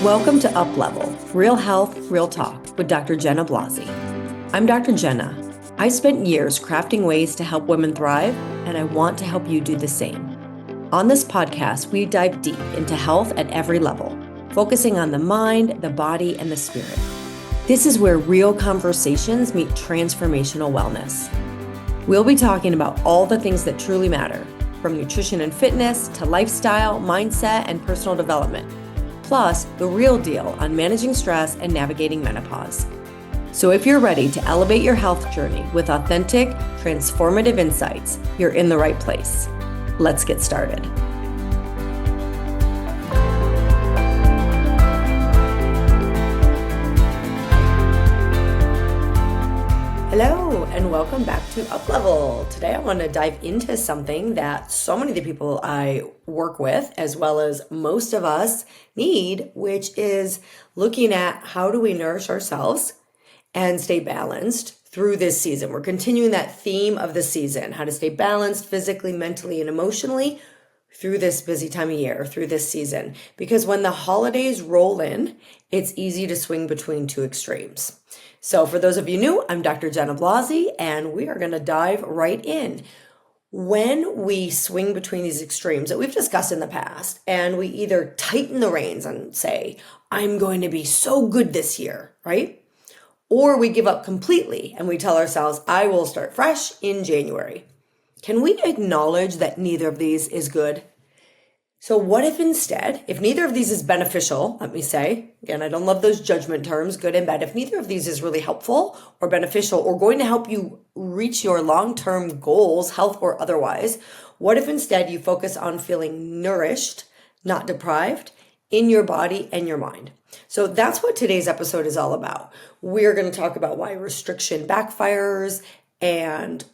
Welcome to Up Level, Real Health, Real Talk with Dr. Jenna Blasi. I'm Dr. Jenna. I spent years crafting ways to help women thrive, and I want to help you do the same. On this podcast, we dive deep into health at every level, focusing on the mind, the body, and the spirit. This is where real conversations meet transformational wellness. We'll be talking about all the things that truly matter, from nutrition and fitness to lifestyle, mindset, and personal development. Plus, the real deal on managing stress and navigating menopause. So if you're ready to elevate your health journey with authentic, transformative insights, you're in the right place. Let's get started. Hello, and welcome back to Up Level. Today I want to dive into something that so many of the people I work with, as well as most of us, need, which is looking at how do we nourish ourselves and stay balanced through this season. We're continuing that theme of the season, how to stay balanced physically, mentally, and emotionally through this busy time of year, through this season. Because when the holidays roll in, it's easy to swing between two extremes. So for those of you new, I'm Dr. Jenna Blasi, and we are going to dive right in. When we swing between these extremes that we've discussed in the past, and we either tighten the reins and say, I'm going to be so good this year, right? Or we give up completely and we tell ourselves, I will start fresh in January. Can we acknowledge that neither of these is good? So what if instead, if neither of these is beneficial, let me say, again, I don't love those judgment terms, good and bad. If neither of these is really helpful or beneficial or going to help you reach your long-term goals, health or otherwise, what if instead you focus on feeling nourished, not deprived, in your body and your mind? So that's what today's episode is all about. We're going to talk about why restriction backfires and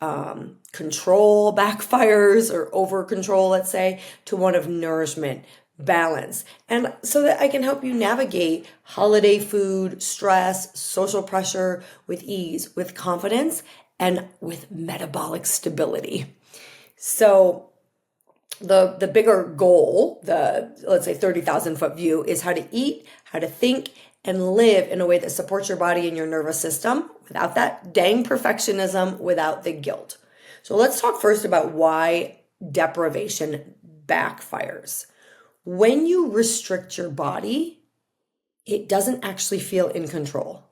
control backfires, or over control, let's say, to one of nourishment, balance. And so that I can help you navigate holiday food, stress, social pressure with ease, with confidence, and with metabolic stability. So the bigger goal, let's say 30,000 foot view, is how to eat, how to think, and live in a way that supports your body and your nervous system without that dang perfectionism, without the guilt. So let's talk first about why deprivation backfires. When you restrict your body, it doesn't actually feel in control.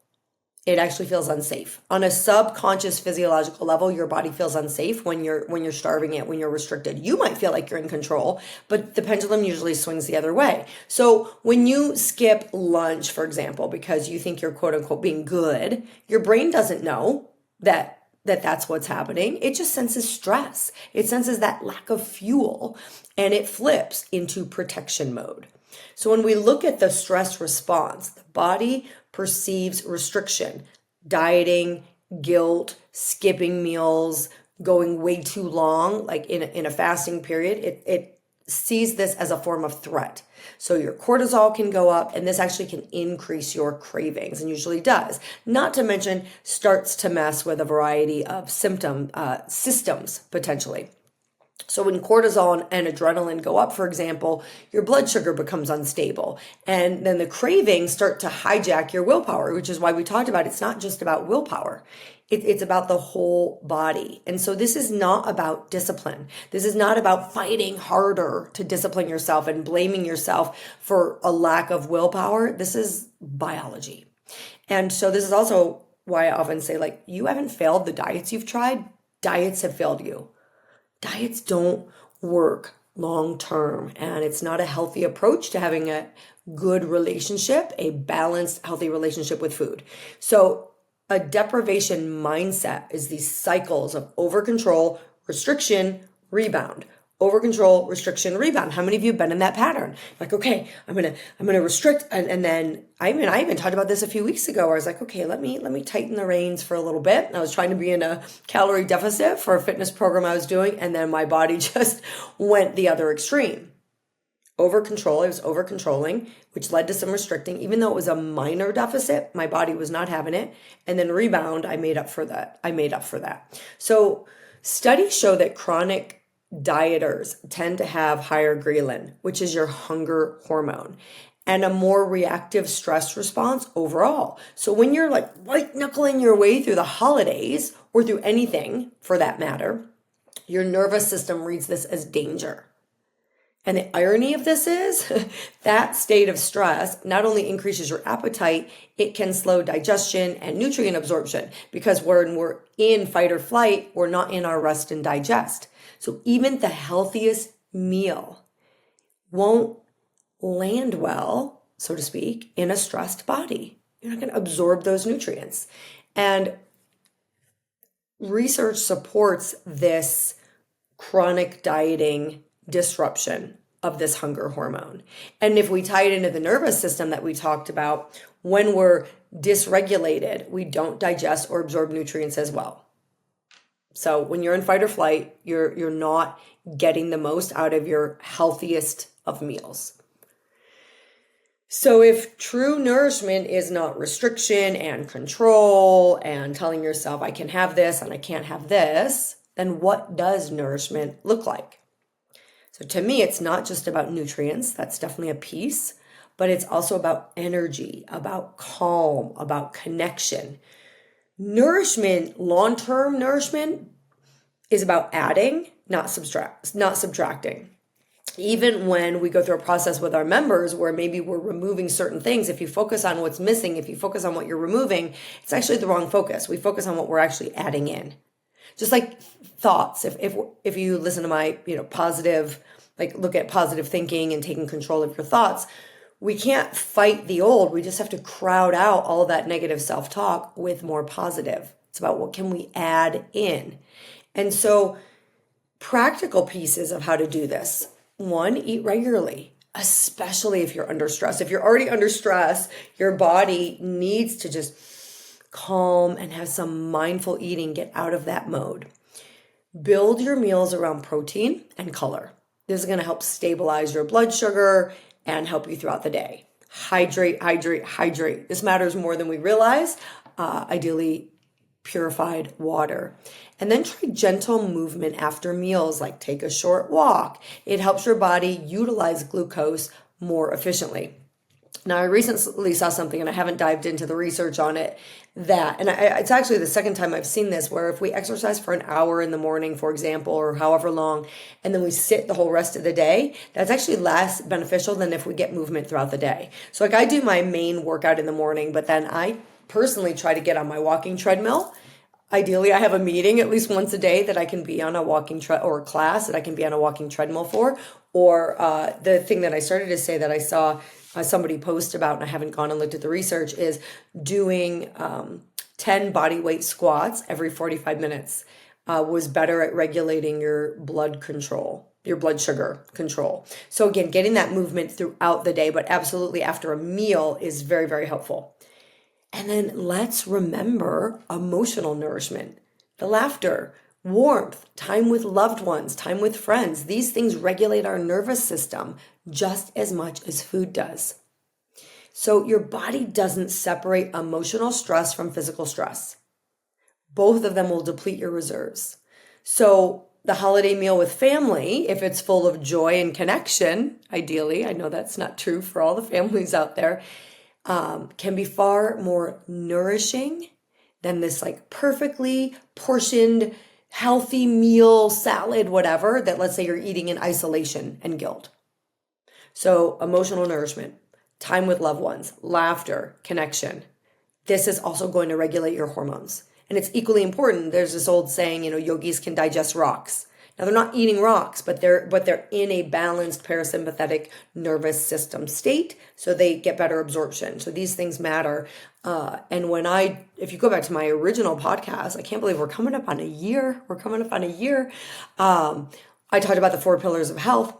It actually feels unsafe. On a subconscious physiological level, your body feels unsafe when you're starving it, when you're restricted. You might feel like you're in control, but the pendulum usually swings the other way. So when you skip lunch, for example, because you think you're quote unquote being good, your brain doesn't know that's what's happening. It just senses stress. It senses that lack of fuel, and it flips into protection mode. So when we look at the stress response, the body perceives restriction, dieting, guilt, skipping meals, going way too long, like in a fasting period. It sees this as a form of threat. So your cortisol can go up, and this actually can increase your cravings, and usually does. Not to mention starts to mess with a variety of systems potentially. So when cortisol and adrenaline go up, for example, your blood sugar becomes unstable. And then the cravings start to hijack your willpower, which is why we talked about it's not just about willpower. It's about the whole body. And so this is not about discipline. This is not about fighting harder to discipline yourself and blaming yourself for a lack of willpower. This is biology. And so this is also why I often say, like, you haven't failed the diets you've tried. Diets have failed you. Diets don't work long term, and it's not a healthy approach to having a good relationship, a balanced, healthy relationship with food. So a deprivation mindset is these cycles of over control, restriction, rebound. Over control, restriction, rebound. How many of you have been in that pattern? Like, okay, I'm gonna restrict, and then I even talked about this a few weeks ago where I was like, okay, let me tighten the reins for a little bit. I was trying to be in a calorie deficit for a fitness program I was doing, and then my body just went the other extreme. Over control, I was over controlling, which led to some restricting. Even though it was a minor deficit, my body was not having it. And then rebound, I made up for that. So studies show that chronic dieters tend to have higher ghrelin, which is your hunger hormone. and a more reactive stress response overall. So when you're like white knuckling your way through the holidays, or through anything for that matter, your nervous system reads this as danger. And the irony of this is that state of stress not only increases your appetite, it can slow digestion and nutrient absorption, because when we're in fight or flight, we're not in our rest and digest. So even the healthiest meal won't land well, so to speak, in a stressed body. You're not going to absorb those nutrients. And research supports this chronic dieting disruption of this hunger hormone. And if we tie it into the nervous system that we talked about, when we're dysregulated, we don't digest or absorb nutrients as well. So when you're in fight or flight, you're not getting the most out of your healthiest of meals. So if true nourishment is not restriction and control and telling yourself I can have this and I can't have this, then what does nourishment look like? So to me, it's not just about nutrients. That's definitely a piece, but it's also about energy, about calm, about connection. Nourishment, long-term nourishment, is about adding, not subtracting. Even when we go through a process with our members where maybe we're removing certain things, if you focus on what's missing, if you focus on what you're removing, it's actually the wrong focus. We focus on what we're actually adding in. Just like thoughts, if you listen to my, positive, like look at positive thinking and taking control of your thoughts, we can't fight the old. We just have to crowd out all that negative self-talk with more positive. It's about what can we add in. And so practical pieces of how to do this. 1, eat regularly, especially if you're under stress. If you're already under stress, your body needs to just calm and have some mindful eating, get out of that mode. Build your meals around protein and color. This is going to help stabilize your blood sugar and help you throughout the day. Hydrate, hydrate, hydrate. This matters more than we realize. Ideally, purified water. And then try gentle movement after meals, like take a short walk. It helps your body utilize glucose more efficiently. Now, I recently saw something, and I haven't dived into the research on it, it's actually the second time I've seen this, where if we exercise for an hour in the morning, for example, or however long, and then we sit the whole rest of the day, that's actually less beneficial than if we get movement throughout the day. So like I do my main workout in the morning, but then I personally try to get on my walking treadmill. Ideally, I have a meeting at least once a day that I can be on a walking or a class that I can be on a walking treadmill for. Or the thing that I started to say that I saw somebody post about, and I haven't gone and looked at the research, is doing 10 body weight squats every 45 minutes was better at regulating your blood control, your blood sugar control. So again, getting that movement throughout the day, but absolutely after a meal is very, very helpful. And then let's remember emotional nourishment, the laughter, warmth, time with loved ones, time with friends. These things regulate our nervous system just as much as food does. So your body doesn't separate emotional stress from physical stress. Both of them will deplete your reserves. So the holiday meal with family, if it's full of joy and connection, ideally, I know that's not true for all the families out there, can be far more nourishing than this like perfectly portioned, healthy meal, salad, whatever, that let's say you're eating in isolation and guilt. So emotional nourishment, time with loved ones, laughter, connection. This is also going to regulate your hormones. And it's equally important. There's this old saying, yogis can digest rocks. Now they're not eating rocks, but they're in a balanced parasympathetic nervous system state, so they get better absorption. So these things matter. And if you go back to my original podcast, I can't believe we're coming up on a year. I talked about the 4 pillars of health.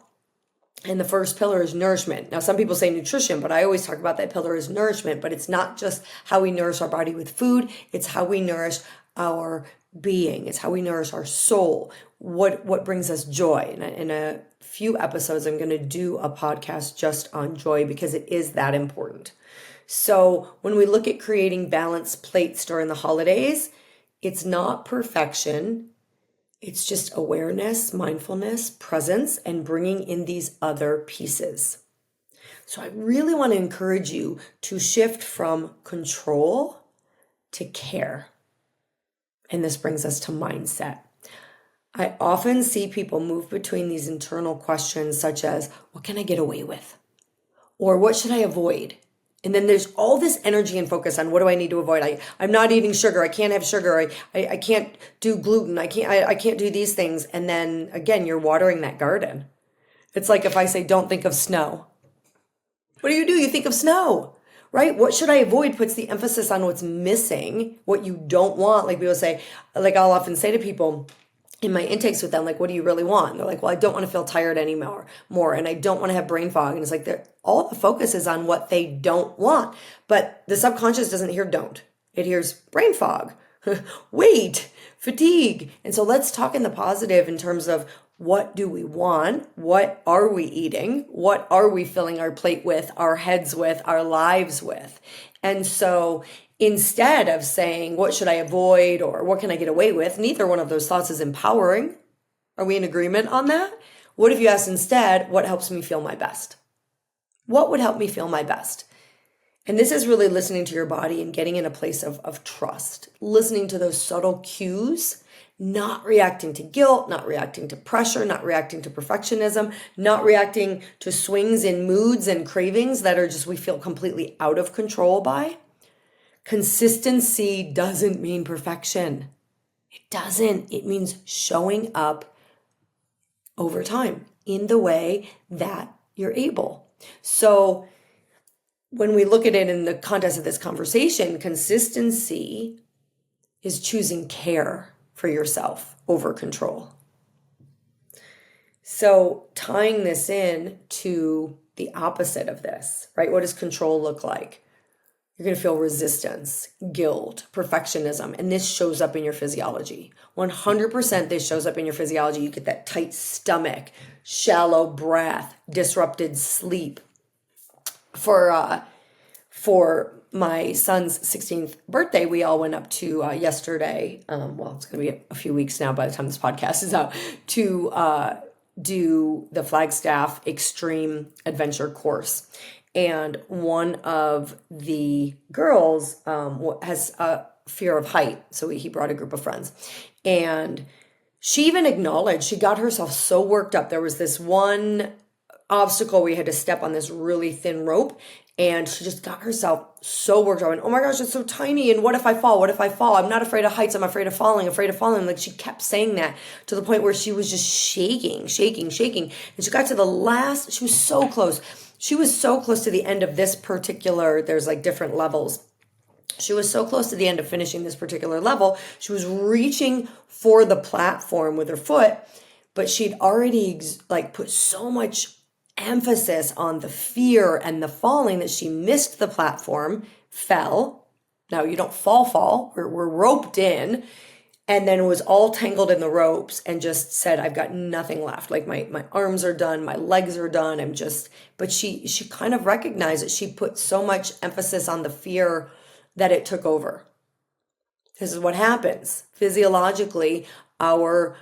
And the first pillar is nourishment. Now, some people say nutrition, but I always talk about that pillar as nourishment. But it's not just how we nourish our body with food. It's how we nourish our being. It's how we nourish our soul. What brings us joy. And in a few episodes, I'm going to do a podcast just on joy because it is that important. So when we look at creating balanced plates during the holidays, it's not perfection. It's just awareness, mindfulness, presence, and bringing in these other pieces. So I really want to encourage you to shift from control to care. And this brings us to mindset. I often see people move between these internal questions such as, what can I get away with? Or what should I avoid? And then there's all this energy and focus on what do I need to avoid? I'm not eating sugar. I can't have sugar. I can't do gluten. I can't do these things. And then again, you're watering that garden. It's like if I say, don't think of snow. What do? You think of snow, right? What should I avoid puts the emphasis on what's missing, what you don't want. Like people say, like I'll often say to people in my intakes with them, like, what do you really want? And they're like, well, I don't want to feel tired anymore, and I don't want to have brain fog. And it's like all the focus is on what they don't want. But the subconscious doesn't hear don't. It hears brain fog, weight, fatigue. And so let's talk in the positive in terms of what do we want? What are we eating? What are we filling our plate with, our heads with, our lives with? And so instead of saying, what should I avoid or what can I get away with? Neither one of those thoughts is empowering. Are we in agreement on that? What if you ask instead, what helps me feel my best? What would help me feel my best? And this is really listening to your body and getting in a place of trust, listening to those subtle cues, not reacting to guilt, not reacting to pressure, not reacting to perfectionism, not reacting to swings in moods and cravings that are just we feel completely out of control by. Consistency doesn't mean perfection. It doesn't. It means showing up over time in the way that you're able. So when we look at it in the context of this conversation, consistency is choosing care for yourself over control. So tying this in to the opposite of this, right? What does control look like? You're going to feel resistance, guilt, perfectionism, and this shows up in your physiology. 100% this shows up in your physiology. You get that tight stomach, shallow breath, disrupted sleep. For my son's 16th birthday, we all went up to yesterday. Well, it's going to be a few weeks now by the time this podcast is out, to do the Flagstaff Extreme Adventure course. And one of the girls has a fear of height. So he brought a group of friends. And she even acknowledged, she got herself so worked up. There was this one obstacle where you had to step on this really thin rope. And she just got herself so worked up. And oh my gosh, it's so tiny. And what if I fall? What if I fall? I'm not afraid of heights. I'm afraid of falling, afraid of falling. Like she kept saying that to the point where she was just shaking. And she got to the last, she was so close. She was so close to the end of this particular, there's like different levels. She was so close to the end of finishing this particular level. She was reaching for the platform with her foot, but she'd already put so much emphasis on the fear and the falling that she missed the platform, fell. Now you don't fall. We're roped in. And then was all tangled in the ropes and just said, I've got nothing left. Like my arms are done, my legs are done. But she kind of recognized that she put so much emphasis on the fear that it took over. This is what happens. Physiologically, our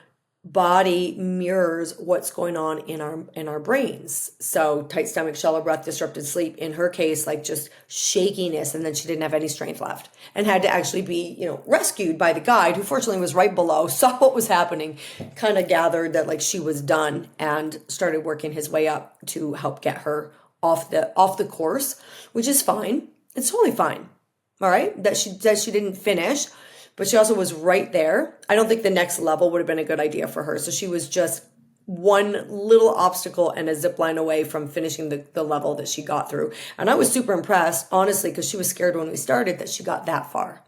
body mirrors what's going on in our brains. So tight stomach, shallow breath, disrupted sleep. In her case, like just shakiness, and then she didn't have any strength left and had to actually be, rescued by the guide, who fortunately was right below, saw what was happening, kind of gathered that like she was done and started working his way up to help get her off the course, which is fine. It's totally fine. All right. That she didn't finish. But she also was right there. I don't think the next level would have been a good idea for her. So she was just one little obstacle and a zip line away from finishing the level that she got through. And I was super impressed, honestly, because she was scared when we started that she got that far.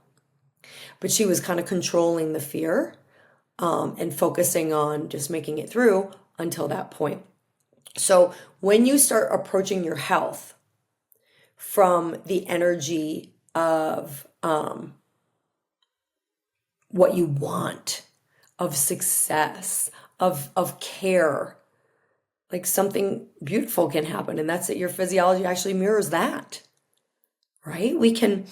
But she was kind of controlling the fear and focusing on just making it through until that point. So when you start approaching your health from the energy of what you want, of success, of care, like something beautiful can happen. And that's that your physiology actually mirrors that, right? We can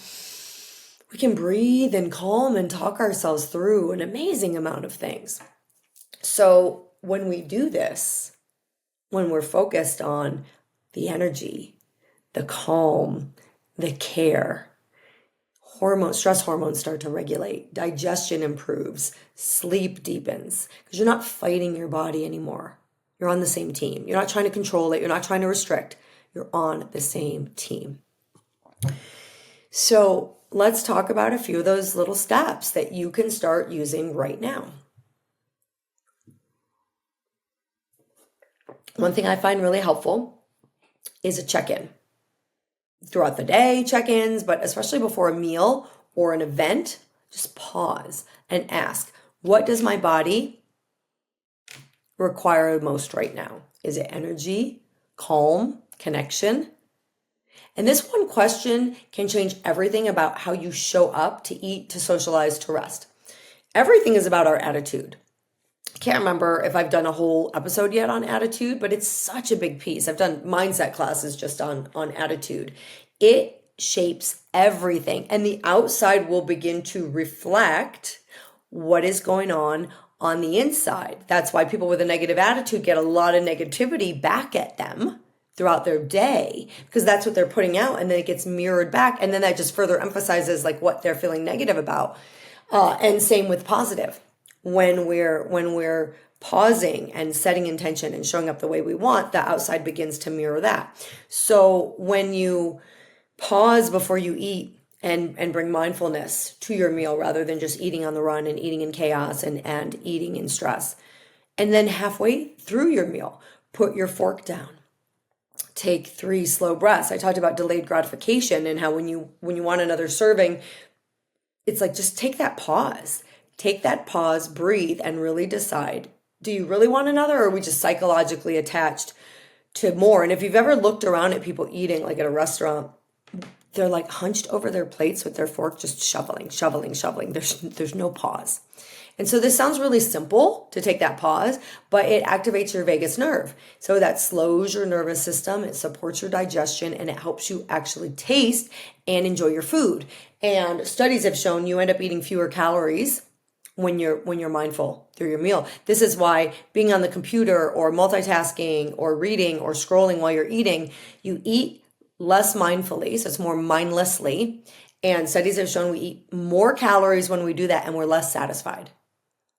breathe and calm and talk ourselves through an amazing amount of things. So when we do this, when we're focused on the energy the calm, the care. Stress hormones start to regulate, digestion improves, sleep deepens, because you're not fighting your body anymore. You're on the same team. You're not trying to control it. You're not trying to restrict. You're on the same team. So let's talk about a few of those little steps that you can start using right now. One thing I find really helpful is a check-in. Throughout the day, check-ins, but especially before a meal or an event, just pause and ask, what does my body require most right now? Is it energy, calm, connection? And this one question can change everything about how you show up to eat, to socialize, to rest. Everything is about our attitude. I can't remember if I've done a whole episode yet on attitude, but it's such a big piece. I've done mindset classes just on attitude. It shapes everything, and the outside will begin to reflect what is going on the inside. That's why people with a negative attitude get a lot of negativity back at them throughout their day, because that's what they're putting out, and then it gets mirrored back, and then that just further emphasizes like what they're feeling negative about. And same with positive. When we're pausing and setting intention and showing up the way we want, the outside begins to mirror that. So when you pause before you eat and bring mindfulness to your meal rather than just eating on the run and eating in chaos and eating in stress, and then halfway through your meal, put your fork down. Take 3 slow breaths. I talked about delayed gratification and how when you want another serving, it's like just take that pause. Take that pause, breathe, and really decide, do you really want another, or are we just psychologically attached to more? And if you've ever looked around at people eating, like at a restaurant, they're like hunched over their plates with their fork, just shoveling. There's no pause. And so this sounds really simple to take that pause, but it activates your vagus nerve. So that slows your nervous system, it supports your digestion, and it helps you actually taste and enjoy your food. And studies have shown you end up eating fewer calories when you're mindful through your meal. This is why being on the computer or multitasking or reading or scrolling while you're eating, you eat less mindfully, so it's more mindlessly. And studies have shown we eat more calories when we do that, and we're less satisfied.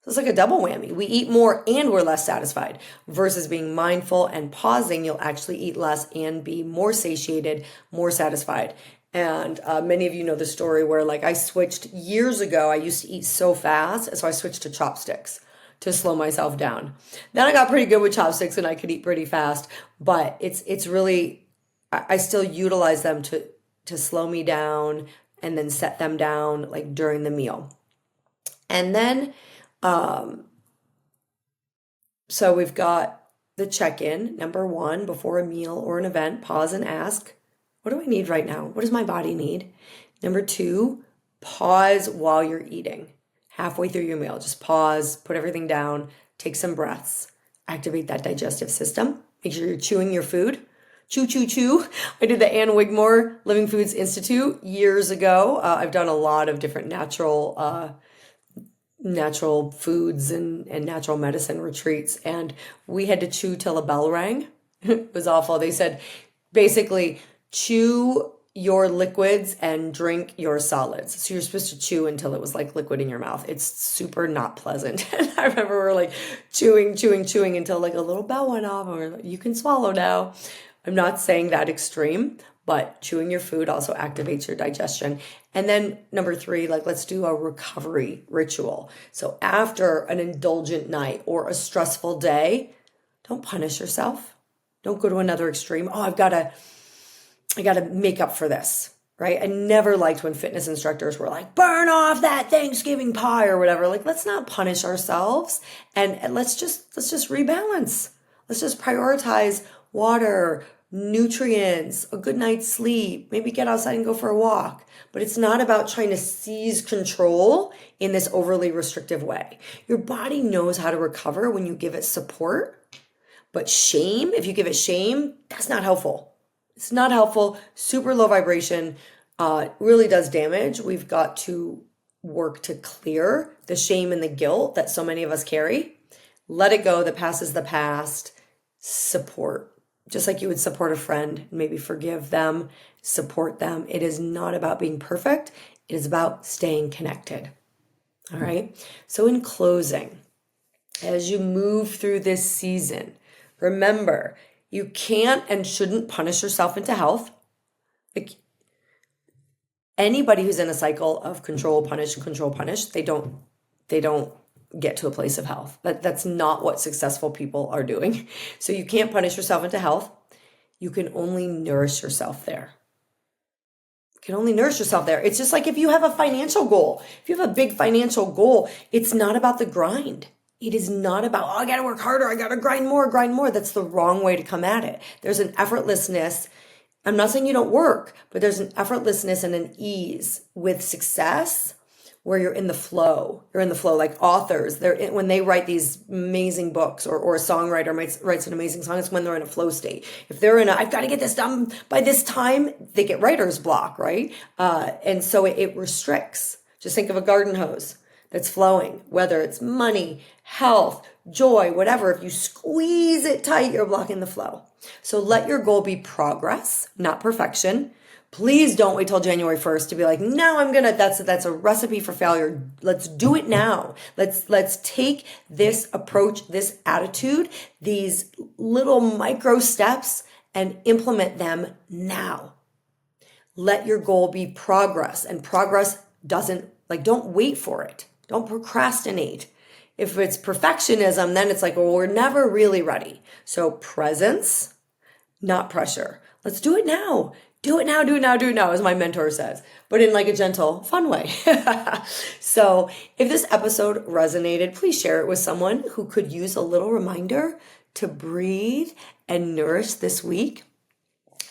So it's like a double whammy. We eat more and we're less satisfied, versus being mindful and pausing. You'll actually eat less and be more satiated, more satisfied. And many of you know the story where like I switched years ago. I used to eat so fast, so I switched to chopsticks to slow myself down. Then I got pretty good with chopsticks and I could eat pretty fast, but it's really, I still utilize them to slow me down and then set them down like during the meal. And then, so we've got the check-in, number 1, before a meal or an event, pause and ask, what do I need right now? What does my body need? Number 2, pause while you're eating. Halfway through your meal, just pause, put everything down, take some breaths, activate that digestive system. Make sure you're chewing your food. Chew, chew, chew. I did the Ann Wigmore Living Foods Institute years ago. I've done a lot of different natural foods and natural medicine retreats, and we had to chew till a bell rang. It was awful. They said, basically, chew your liquids and drink your solids. So you're supposed to chew until it was like liquid in your mouth. It's super not pleasant. And I remember we were like chewing until like a little bell went off and we were like, you can swallow now. I'm not saying that extreme, but chewing your food also activates your digestion. And then number 3, like let's do a recovery ritual. So after an indulgent night or a stressful day, don't punish yourself. Don't go to another extreme. Oh, I got to make up for this, right? I never liked when fitness instructors were like, burn off that Thanksgiving pie or whatever. Like, let's not punish ourselves and let's just rebalance. Let's just prioritize water, nutrients, a good night's sleep, maybe get outside and go for a walk. But it's not about trying to seize control in this overly restrictive way. Your body knows how to recover when you give it support. But shame, if you give it shame, that's not helpful. It's not helpful. Super low vibration, really does damage. We've got to work to clear the shame and the guilt that so many of us carry. Let it go. The past is the past. Support just like you would support a friend, maybe forgive them, support them. It is not about being perfect. It is about staying connected. All right. So in closing, as you move through this season, remember, you can't and shouldn't punish yourself into health. Like, anybody who's in a cycle of control, punish, they don't get to a place of health. That's not what successful people are doing. So you can't punish yourself into health. You can only nourish yourself there. It's just like if you have a financial goal, if you have a big financial goal, it's not about the grind. It is not about, I got to work harder. I got to grind more. That's the wrong way to come at it. There's an effortlessness. I'm not saying you don't work, but there's an effortlessness and an ease with success where you're in the flow. Like authors, when they write these amazing books, or a songwriter writes an amazing song, it's when they're in a flow state. If they're I've got to get this done by this time, they get writer's block, right? And so it restricts. Just think of a garden hose that's flowing, whether it's money, health, joy, whatever. If you squeeze it tight, you're blocking the flow. So let your goal be progress, not perfection. Please don't wait till January 1st to be like, no, that's a recipe for failure. Let's do it now. Let's take this approach, this attitude, these little micro steps, and implement them now. Let your goal be progress, and progress don't wait for it. Don't procrastinate. If it's perfectionism, then it's like, well, we're never really ready. So presence, not pressure. Let's do it now. Do it now, as my mentor says, but in like a gentle, fun way. So if this episode resonated, please share it with someone who could use a little reminder to breathe and nourish this week.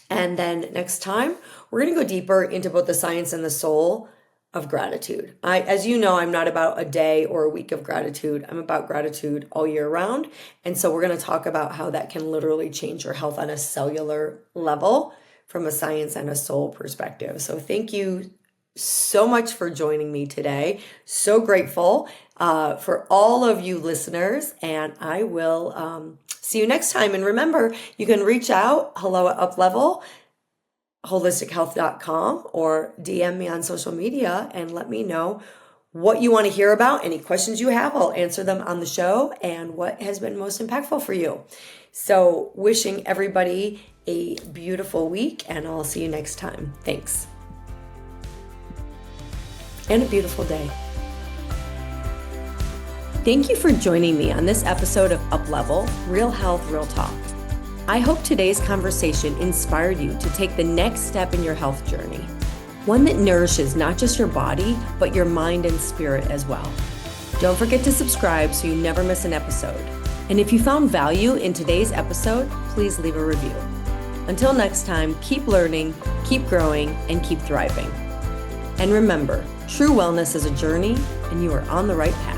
And then next time, we're going to go deeper into both the science and the soul of gratitude. As you know, I'm not about a day or a week of gratitude. I'm about gratitude all year round. And so we're going to talk about how that can literally change your health on a cellular level from a science and a soul perspective. So thank you so much for joining me today. So grateful for all of you listeners, and I will see you next time. And remember, you can reach out, hello@uplevel, holistichealth.com, or DM me on social media and let me know what you want to hear about, any questions you have. I'll answer them on the show, and what has been most impactful for you. So wishing everybody a beautiful week, and I'll see you next time. Thanks. And a beautiful day. Thank you for joining me on this episode of Uplevel, Real Health, Real Talk. I hope today's conversation inspired you to take the next step in your health journey, one that nourishes not just your body, but your mind and spirit as well. Don't forget to subscribe so you never miss an episode. And if you found value in today's episode, please leave a review. Until next time, keep learning, keep growing, and keep thriving. And remember, true wellness is a journey, and you are on the right path.